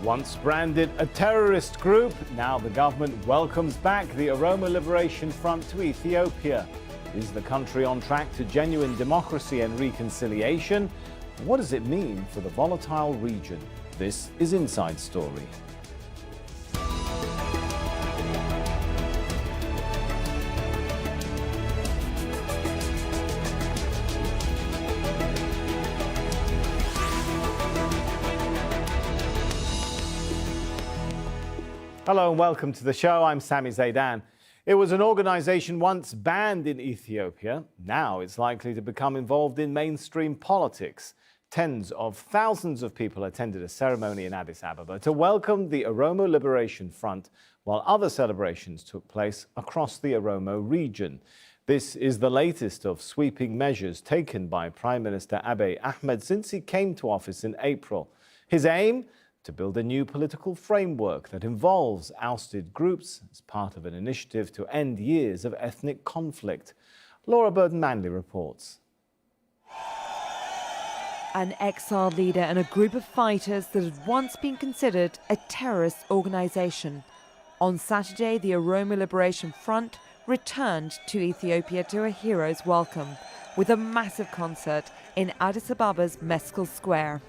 Once branded a terrorist group, now the government welcomes back the Oromo Liberation Front to Ethiopia. Is the country on track to genuine democracy and reconciliation? What does it mean for the volatile region? This is Inside Story. Hello and welcome to the show. I'm Sami Zaidan. It was an organization once banned in Ethiopia. Now it's likely to become involved in mainstream politics. Tens of thousands of people attended a ceremony in Addis Ababa to welcome the Oromo Liberation Front, while other celebrations took place across the Oromo region. This is the latest of sweeping measures taken by Prime Minister Abiy Ahmed since he came to office in April. His aim? To build a new political framework that involves ousted groups as part of an initiative to end years of ethnic conflict. Laura Burden-Manley reports. An exiled leader and a group of fighters that had once been considered a terrorist organisation. On Saturday, the Oromo Liberation Front returned to Ethiopia to a hero's welcome with a massive concert in Addis Ababa's Meskel Square.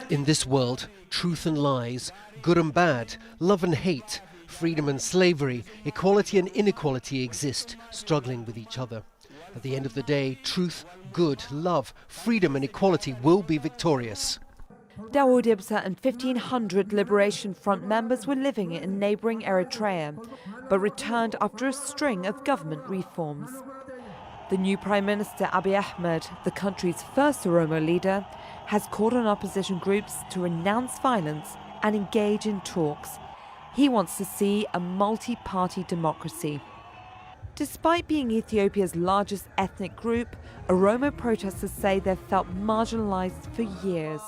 In this world, truth and lies, good and bad, love and hate, freedom and slavery, equality and inequality exist, struggling with each other. At the end of the day, truth, good, love, freedom and equality will be victorious. Dawood Ibsa and 1,500 Liberation Front members were living in neighbouring Eritrea, but returned after a string of government reforms. The new Prime Minister Abiy Ahmed, the country's first Oromo leader, has called on opposition groups to renounce violence and engage in talks. He wants to see a multi-party democracy. Despite being Ethiopia's largest ethnic group, Oromo protesters say they've felt marginalised for years.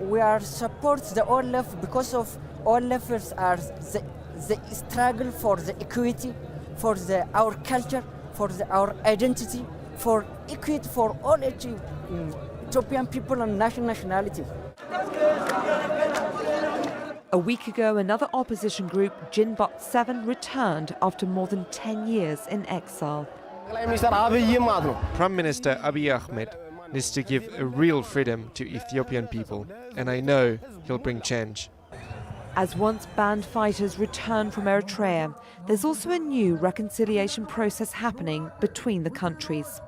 We are support the OLF because of OLFers are the struggle for the equity, for our culture, for our identity, for equity for all Ethiopian people and nationality. A week ago, another opposition group, Jinbot 7, returned after more than 10 years in exile. Prime Minister Abiy Ahmed needs to give a real freedom to Ethiopian people, and I know he'll bring change. As once banned fighters return from Eritrea, there's also a new reconciliation process happening between the countries.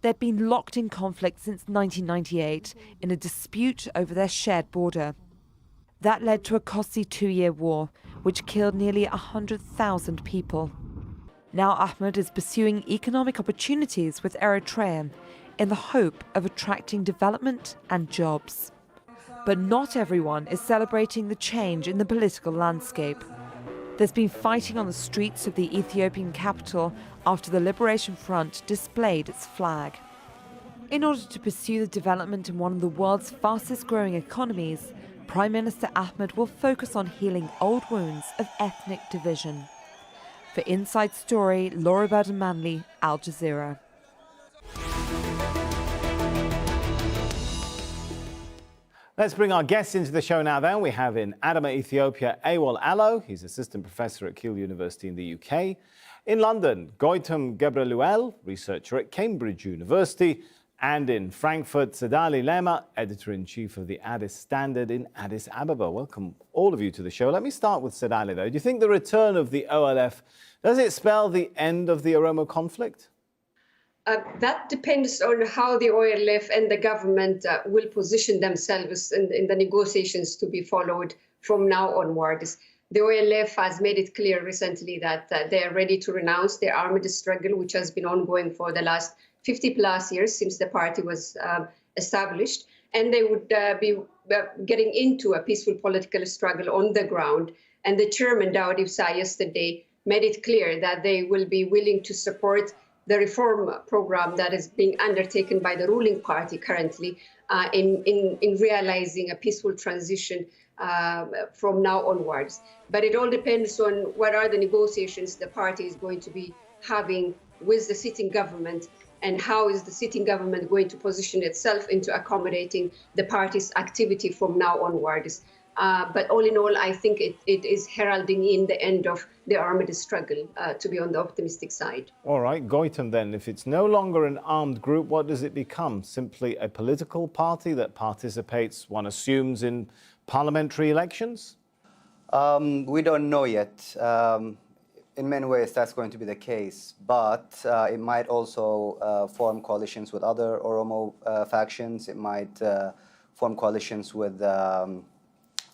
They've been locked in conflict since 1998 in a dispute over their shared border. That led to a costly 2-year war, which killed nearly 100,000 people. Now Ahmed is pursuing economic opportunities with Eritrea in the hope of attracting development and jobs. But not everyone is celebrating the change in the political landscape. There's been fighting on the streets of the Ethiopian capital after the Liberation Front displayed its flag. In order to pursue the development in one of the world's fastest growing economies, Prime Minister Ahmed will focus on healing old wounds of ethnic division. For Inside Story, Laura Burden-Manley, Al Jazeera. Let's bring our guests into the show now then. We have in Adama, Ethiopia, Awal Allo. He's assistant professor at Keele University in the UK. In London, Goitom Gebreluel, researcher at Cambridge University. And in Frankfurt, Sadali Lema, editor-in-chief of the Addis Standard in Addis Ababa. Welcome all of you to the show. Let me start with Sadali though. Do you think the return of the OLF, does it spell the end of the Oromo conflict? That depends on how the OLF and the government will position themselves in the negotiations to be followed from now onwards. The OLF has made it clear recently that they are ready to renounce their armed struggle, which has been ongoing for the last 50 plus years since the party was established, and they would be getting into a peaceful political struggle on the ground. And the chairman, Dawood Ibsa, yesterday made it clear that they will be willing to support the reform program that is being undertaken by the ruling party currently in realizing a peaceful transition from now onwards. But it all depends on what are the negotiations the party is going to be having with the sitting government and how is the sitting government going to position itself into accommodating the party's activity from now onwards. But all in all, I think it is heralding in the end of the armed struggle, to be on the optimistic side. All right, Goitom, then, if it's no longer an armed group, what does it become? Simply a political party that participates, one assumes, in parliamentary elections? We don't know yet. In many ways, that's going to be the case, but it might also form coalitions with other Oromo factions. It might form coalitions with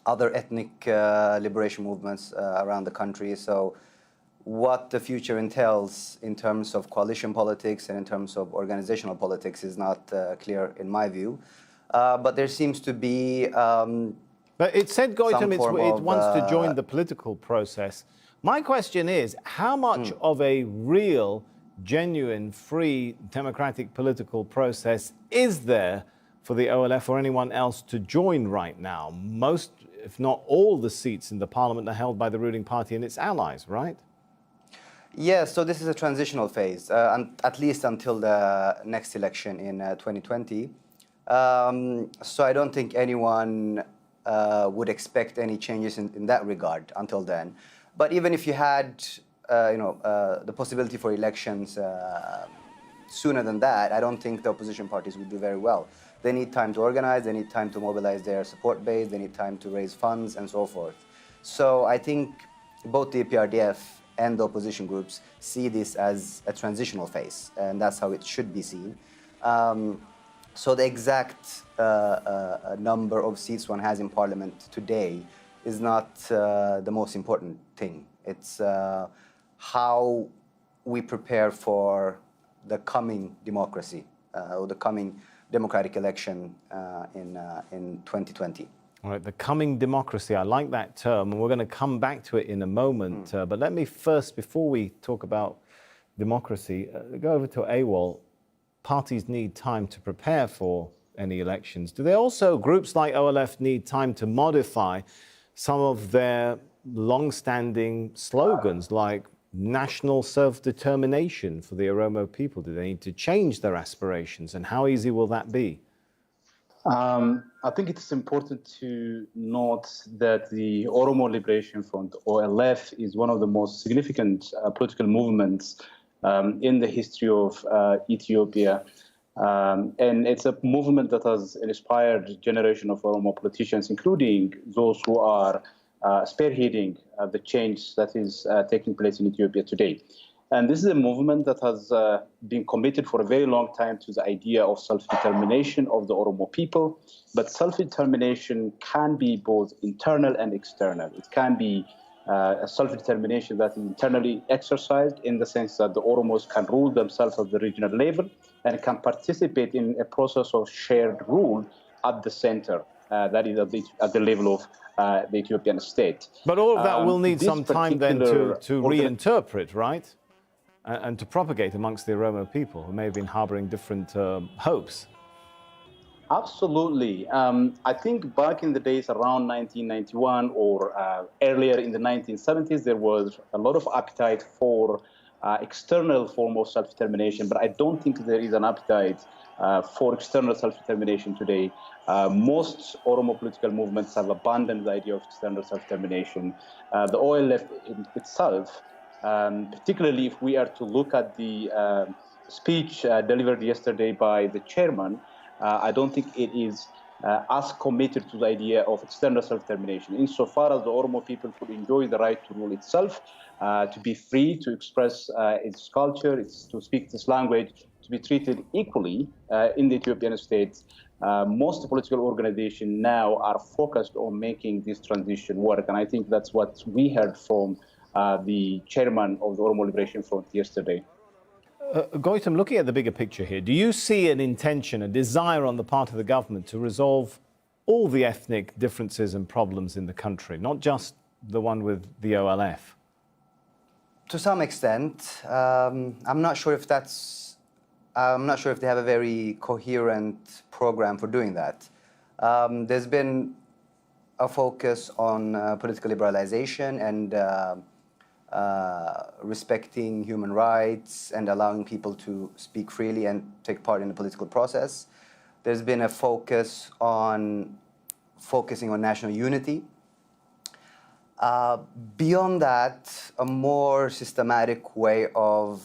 other ethnic liberation movements around the country. So what the future entails in terms of coalition politics and in terms of organizational politics is not clear in my view. But there seems to be But it said, Goitom, it wants to join the political process. My question is, how much of a real, genuine, free, democratic political process is there for the OLF or anyone else to join right now? Most, if not all, the seats in the parliament are held by the ruling party and its allies, right? Yeah, so this is a transitional phase, at least until the next election in 2020. So I don't think anyone would expect any changes in that regard until then. But even if you had, the possibility for elections sooner than that, I don't think the opposition parties would do very well. They need time to organize, they need time to mobilize their support base, they need time to raise funds and so forth. So I think both the EPRDF and the opposition groups see this as a transitional phase, and that's how it should be seen. So the exact number of seats one has in parliament today is not the most important thing. It's how we prepare for the coming democracy or the coming democratic election in 2020. All right, the coming democracy, I like that term, and we're going to come back to it in a moment. But let me first, before we talk about democracy, go over to AWOL. Parties need time to prepare for any elections. Do they also, groups like OLF, need time to modify some of their long-standing slogans like national self-determination for the Oromo people? Do they need to change their aspirations, and how easy will that be? I think it's important to note that the Oromo Liberation Front, OLF, is one of the most significant political movements in the history of Ethiopia. And it's a movement that has inspired a generation of Oromo politicians, including those who are spearheading the change that is taking place in Ethiopia today. And this is a movement that has been committed for a very long time to the idea of self-determination of the Oromo people. But self-determination can be both internal and external. It can be a self-determination that is internally exercised in the sense that the Oromos can rule themselves at the regional level and can participate in a process of shared rule at the center, that is at the level of the Ethiopian state. But all of that will need some time then to reinterpret, right? And to propagate amongst the Oromo people who may have been harboring different hopes. Absolutely. I think back in the days around 1991 or earlier in the 1970s, there was a lot of appetite for external form of self-determination, but I don't think there is an appetite for external self-determination today. Most Oromo political movements have abandoned the idea of external self-determination. The OLF itself, particularly if we are to look at the speech delivered yesterday by the chairman, I don't think it is as committed to the idea of external self-determination. Insofar as the Oromo people could enjoy the right to rule itself, to be free to express its culture, to speak this language, to be treated equally in the Ethiopian state, most political organizations now are focused on making this transition work. And I think that's what we heard from the chairman of the Oromo Liberation Front yesterday. Goitom, looking at the bigger picture here, do you see an intention, a desire on the part of the government to resolve all the ethnic differences and problems in the country, not just the one with the OLF? To some extent, I'm not sure if they have a very coherent program for doing that. There's been a focus on political liberalization and respecting human rights and allowing people to speak freely and take part in the political process. There's been a focusing on national unity. Beyond that, a more systematic way of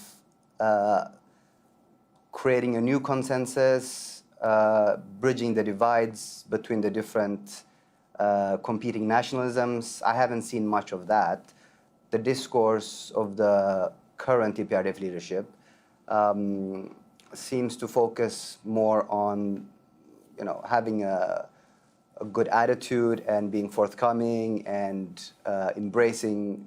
creating a new consensus, bridging the divides between the different competing nationalisms. I haven't seen much of that. The discourse of the current EPRDF leadership seems to focus more on, having a good attitude and being forthcoming and embracing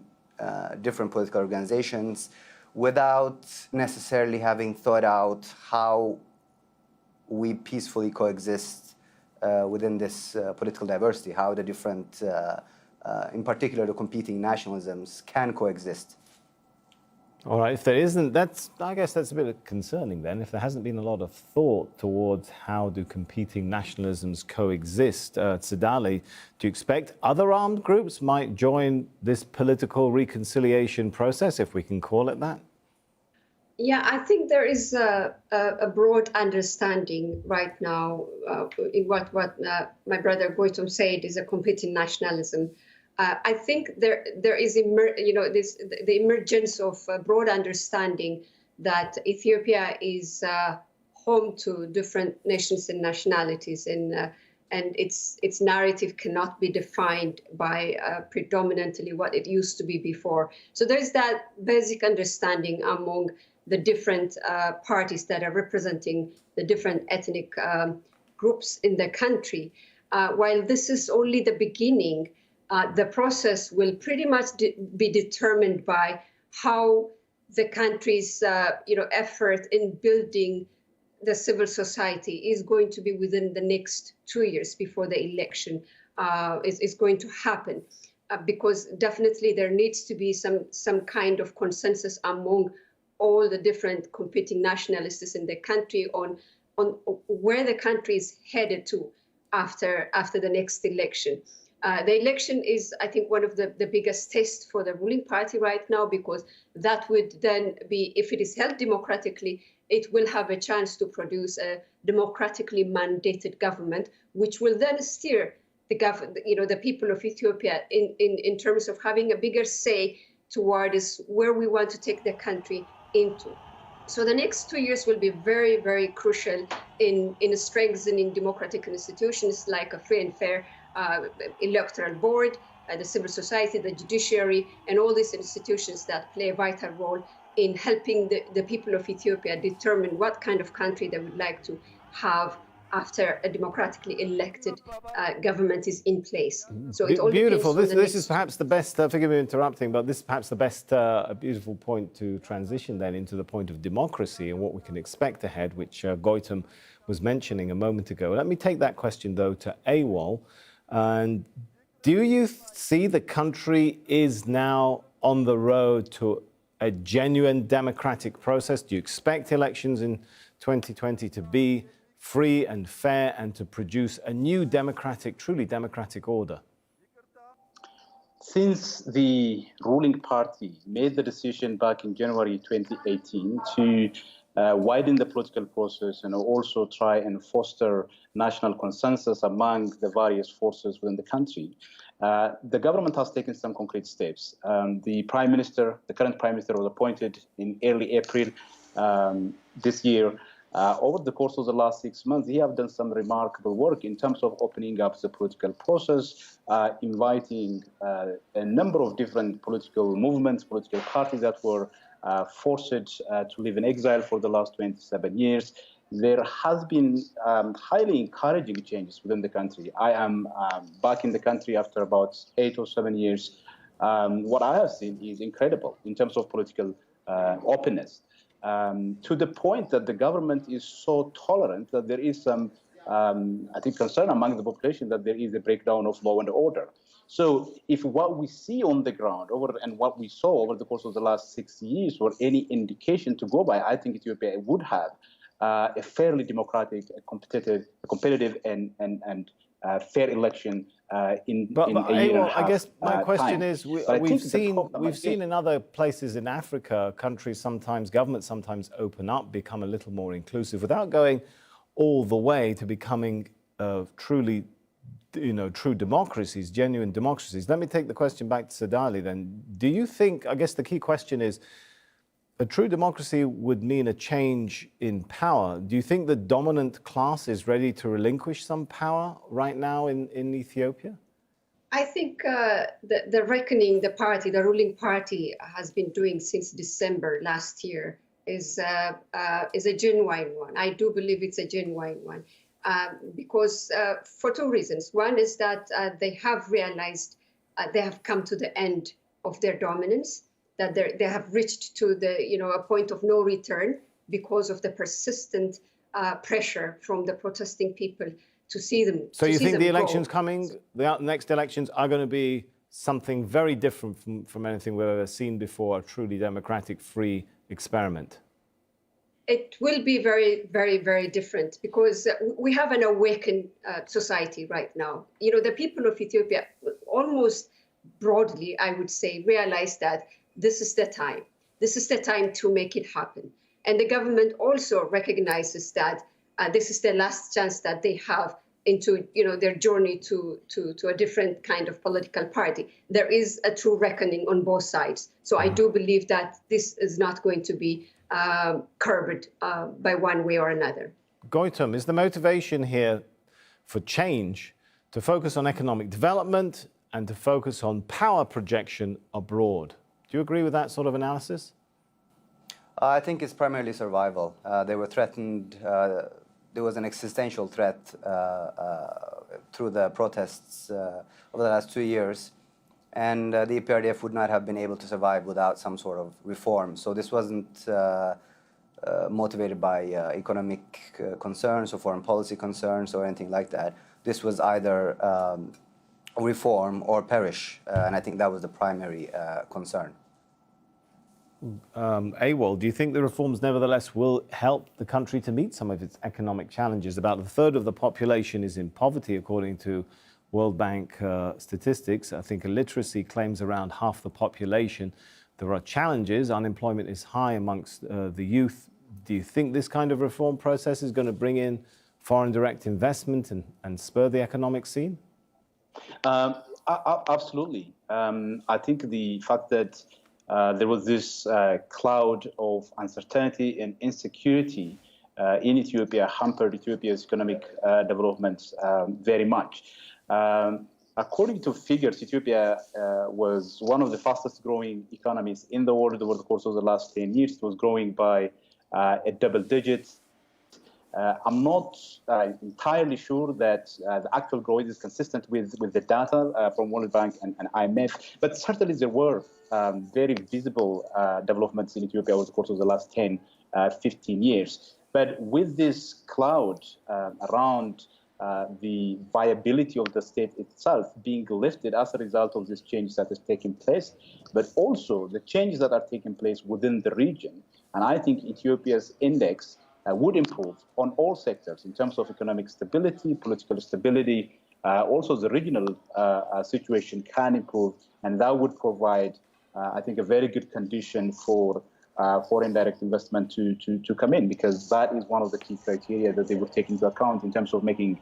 different political organizations without necessarily having thought out how we peacefully coexist within this political diversity, how the different, in particular the competing nationalisms, can coexist. All right, if there isn't, I guess that's a bit concerning then. If there hasn't been a lot of thought towards how do competing nationalisms coexist, Tsedali, do you expect other armed groups might join this political reconciliation process, if we can call it that? Yeah, I think there is a broad understanding right now in what my brother Goitom said is a competing nationalism. I think there is the emergence of a broad understanding that Ethiopia is home to different nations and nationalities, and its narrative cannot be defined by predominantly what it used to be before. So there's that basic understanding among the different parties that are representing the different ethnic groups in the country. While this is only the beginning, the process will pretty much be determined by how the country's effort in building the civil society is going to be within the next 2 years before the election is going to happen. Because definitely there needs to be some kind of consensus among all the different competing nationalists in the country on where the country is headed to after the next election. The election is, I think, one of the biggest tests for the ruling party right now, because that would then be, if it is held democratically, it will have a chance to produce a democratically mandated government, which will then steer the people of Ethiopia in terms of having a bigger say towards where we want to take the country into. So the next 2 years will be very, very crucial in strengthening democratic institutions like a free and fair electoral board, the civil society, the judiciary, and all these institutions that play a vital role in helping the people of Ethiopia determine what kind of country they would like to have after a democratically elected government is in place. So it all beautiful. This is perhaps the best, forgive me interrupting, but this is perhaps the best, a beautiful point to transition then into the point of democracy and what we can expect ahead, which Goitom was mentioning a moment ago. Let me take that question, though, to AWOL. And do you see the country is now on the road to a genuine democratic process? Do you expect elections in 2020 to be free and fair and to produce a new democratic, truly democratic order? Since the ruling party made the decision back in January 2018 to widen the political process and also try and foster national consensus among the various forces within the country, the government has taken some concrete steps. The current prime minister was appointed in early April this year. Over the course of the last 6 months, he have done some remarkable work in terms of opening up the political process, inviting a number of different political movements, political parties that were forced to live in exile for the last 27 years. There has been highly encouraging changes within the country. I am back in the country after about 8 or 7 years. What I have seen is incredible in terms of political openness. To the point that the government is so tolerant that there is some, I think, concern among the population that there is a breakdown of law and order. So if what we see on the ground and what we saw over the course of the last 6 years were any indication to go by, I think Ethiopia would have a fairly democratic, competitive and fair election But a year and a half. I guess my question time. is, we've seen in other places in Africa, countries sometimes, governments sometimes open up, become a little more inclusive, without going all the way to becoming truly, true democracies, genuine democracies. Let me take the question back to Sadali then. Do you think, I guess the key question is, a true democracy would mean a change in power. Do you think the dominant class is ready to relinquish some power right now in Ethiopia? I think the reckoning the ruling party has been doing since December last year is a genuine one. I do believe it's a genuine one because for two reasons. One is that they have realized they have come to the end of their dominance, that they have reached to a point of no return because of the persistent pressure from the protesting people to see them. So you think the elections coming, the next elections are going to be something very different from anything we've ever seen before, a truly democratic, free experiment? It will be very, very, very different because we have an awakened society right now. The people of Ethiopia, almost broadly, I would say, realize that this is the time. This is the time to make it happen. And the government also recognizes that this is the last chance that they have into their journey to a different kind of political party. There is a true reckoning on both sides. So I do believe that this is not going to be curbed by one way or another. Goitom, is the motivation here for change to focus on economic development and to focus on power projection abroad? Do you agree with that sort of analysis? I think it's primarily survival. They were threatened. There was an existential threat through the protests over the last 2 years. And the EPRDF would not have been able to survive without some sort of reform. So this wasn't motivated by economic concerns or foreign policy concerns or anything like that. This was either reform or perish. And I think that was the primary concern. AWOL, do you think the reforms nevertheless will help the country to meet some of its economic challenges? About a third of the population is in poverty, according to World Bank statistics. I think illiteracy claims around half the population. There are challenges. Unemployment is high amongst the youth. Do you think this kind of reform process is going to bring in foreign direct investment and spur the economic scene? Absolutely. I think the fact that there was this cloud of uncertainty and insecurity in Ethiopia hampered Ethiopia's economic development very much. According to figures, Ethiopia was one of the fastest growing economies in the world over the course of the last 10 years. It was growing by a double digit. I'm not entirely sure that the actual growth is consistent with the data from World Bank and IMF, but certainly there were very visible developments in Ethiopia over the course of the last 10, 15 years. But with this cloud around the viability of the state itself being lifted as a result of this change that is taking place, but also the changes that are taking place within the region. And I think Ethiopia's index would improve on all sectors in terms of economic stability, political stability. Also, the regional situation can improve, and that would provide, I think, a very good condition for foreign direct investment to come in, because that is one of the key criteria that they would take into account in terms of making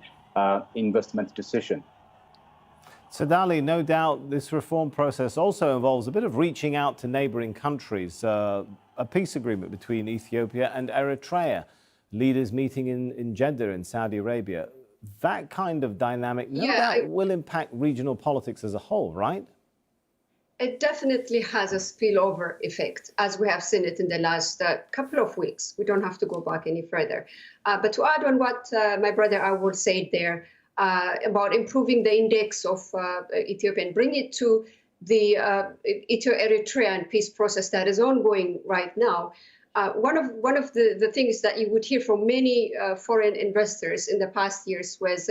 investment decision. Sadali, no doubt this reform process also involves a bit of reaching out to neighboring countries, a peace agreement between Ethiopia and Eritrea, leaders meeting in Jeddah in Saudi Arabia. That kind of dynamic, no doubt, will impact regional politics as a whole, right? It definitely has a spillover effect, as we have seen it in the last couple of weeks. We don't have to go back any further. But to add on what my brother Awad said there about improving the index of Ethiopia and bring it to the Ethio-Eritrean peace process that is ongoing right now, one of the things that you would hear from many foreign investors in the past years was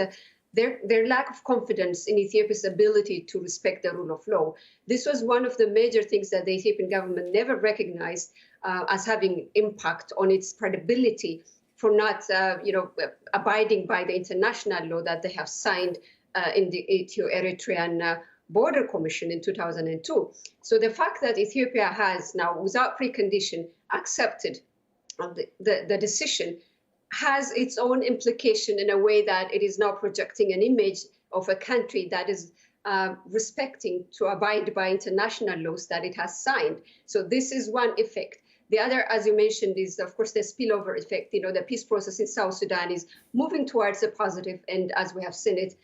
their lack of confidence in Ethiopia's ability to respect the rule of law. This was one of the major things that the Ethiopian government never recognized as having impact on its credibility for not, abiding by the international law that they have signed in the Ethio-Eritrean Border Commission in 2002. So the fact that Ethiopia has now, without precondition, accepted the decision has its own implication in a way that it is now projecting an image of a country that is respecting to abide by international laws that it has signed. So this is one effect. The other, as you mentioned, is, of course, the spillover effect. The peace process in South Sudan is moving towards a positive, and as we have seen it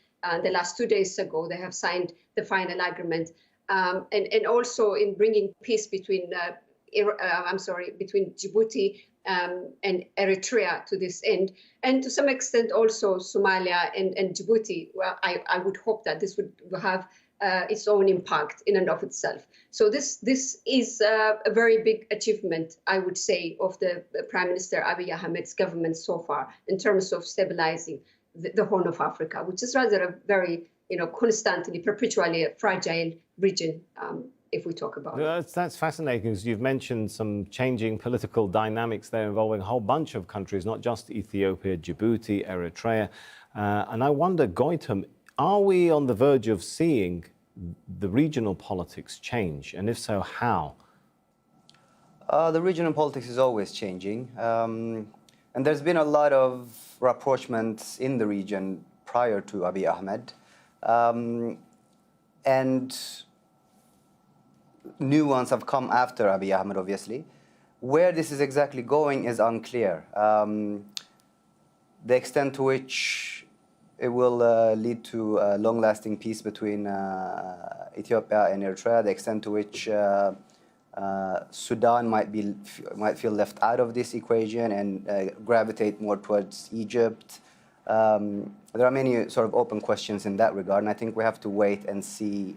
the last 2 days ago, they have signed the final agreement. And also in bringing peace between between Djibouti and Eritrea to this end, and to some extent also Somalia and Djibouti. Well, I would hope that this would have its own impact in and of itself. So this is a very big achievement, I would say, of the Prime Minister Abiy Ahmed's government so far in terms of stabilizing the Horn of Africa, which is rather a very, constantly, perpetually fragile region, if we talk about it. That's fascinating, because you've mentioned some changing political dynamics there involving a whole bunch of countries, not just Ethiopia, Djibouti, Eritrea. And I wonder, Goitom, are we on the verge of seeing the regional politics change? And if so, how? The regional politics is always changing. And there's been a lot of rapprochements in the region prior to Abiy Ahmed. And new ones have come after Abiy Ahmed, obviously. Where this is exactly going is unclear. The extent to which it will lead to long-lasting peace between Ethiopia and Eritrea, the extent to which Sudan might feel left out of this equation and gravitate more towards Egypt. There are many sort of open questions in that regard, and I think we have to wait and see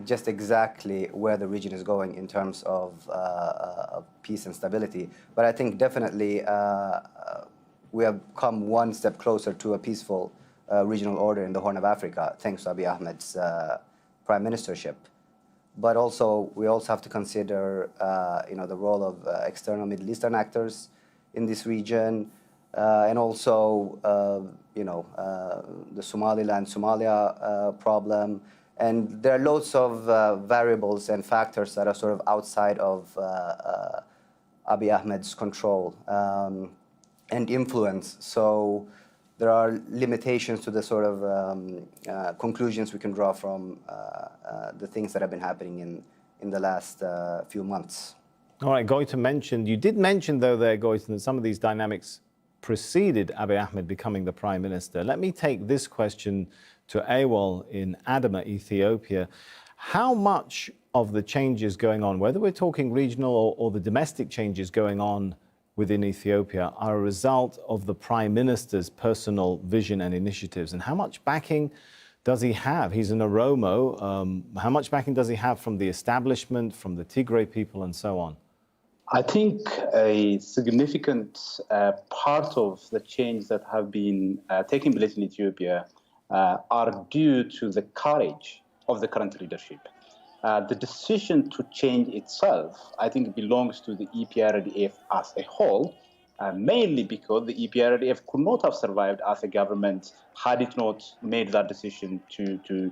just exactly where the region is going in terms of peace and stability. But I think definitely we have come one step closer to a peaceful regional order in the Horn of Africa, thanks to Abiy Ahmed's prime ministership. But also, we also have to consider, the role of external Middle Eastern actors in this region, and also, the Somaliland-Somalia problem. And there are loads of variables and factors that are sort of outside of Abiy Ahmed's control and influence. So there are limitations to the sort of conclusions we can draw from the things that have been happening in the last few months. All right, Goitom you did mention, though, there, Goitom, that some of these dynamics preceded Abiy Ahmed becoming the prime minister. Let me take this question to Awal in Adama, Ethiopia. How much of the changes going on, whether we're talking regional or the domestic changes going on within Ethiopia, are a result of the prime minister's personal vision and initiatives? And how much backing does he have? He's an Oromo. How much backing does he have from the establishment, from the Tigray people, and so on? I think a significant part of the change that have been taking place in Ethiopia are due to the courage of the current leadership. The decision to change itself, I think, belongs to the EPRDF as a whole, mainly because the EPRDF could not have survived as a government had it not made that decision to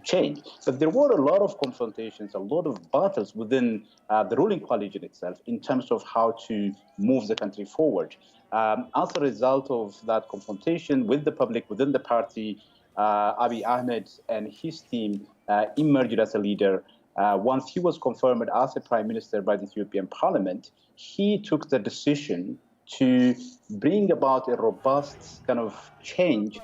change. But there were a lot of confrontations, a lot of battles within the ruling coalition itself in terms of how to move the country forward. As a result of that confrontation with the public, within the party, Abiy Ahmed and his team emerged as a leader. Once he was confirmed as a prime minister by the Ethiopian parliament, he took the decision to bring about a robust kind of change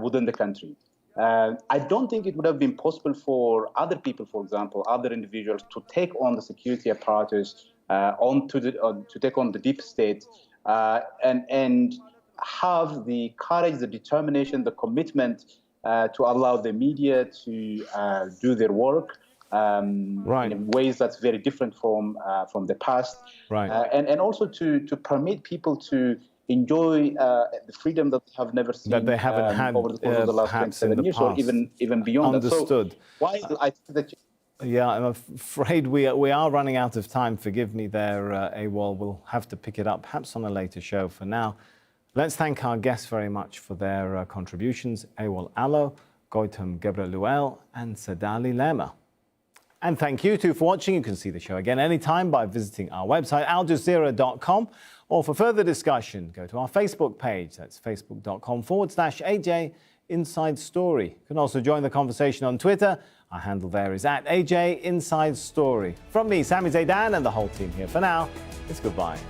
within the country. I don't think it would have been possible for other people, for example, other individuals, to take on the security apparatus, to take on the deep state, and have the courage, the determination, the commitment to allow the media to do their work in ways that's very different from the past, and also to permit people to enjoy the freedom that they have never seen, that they haven't had over the course of the last 27 years, or even beyond. Understood. That. So while I think that yeah, I'm afraid we are running out of time. Forgive me there, Awal. We'll have to pick it up perhaps on a later show. For now, Let's thank our guests very much for their contributions, Ewol Allo, Goitam Gebreluel and Sadali Lema. And thank you too for watching. You can see the show again anytime by visiting our website, aljazeera.com, or for further discussion, go to our Facebook page. That's facebook.com/AJ Inside Story. You can also join the conversation on Twitter. Our handle there is @AJ Inside Story. From me, Sami Zaidan, and the whole team here for now, it's goodbye.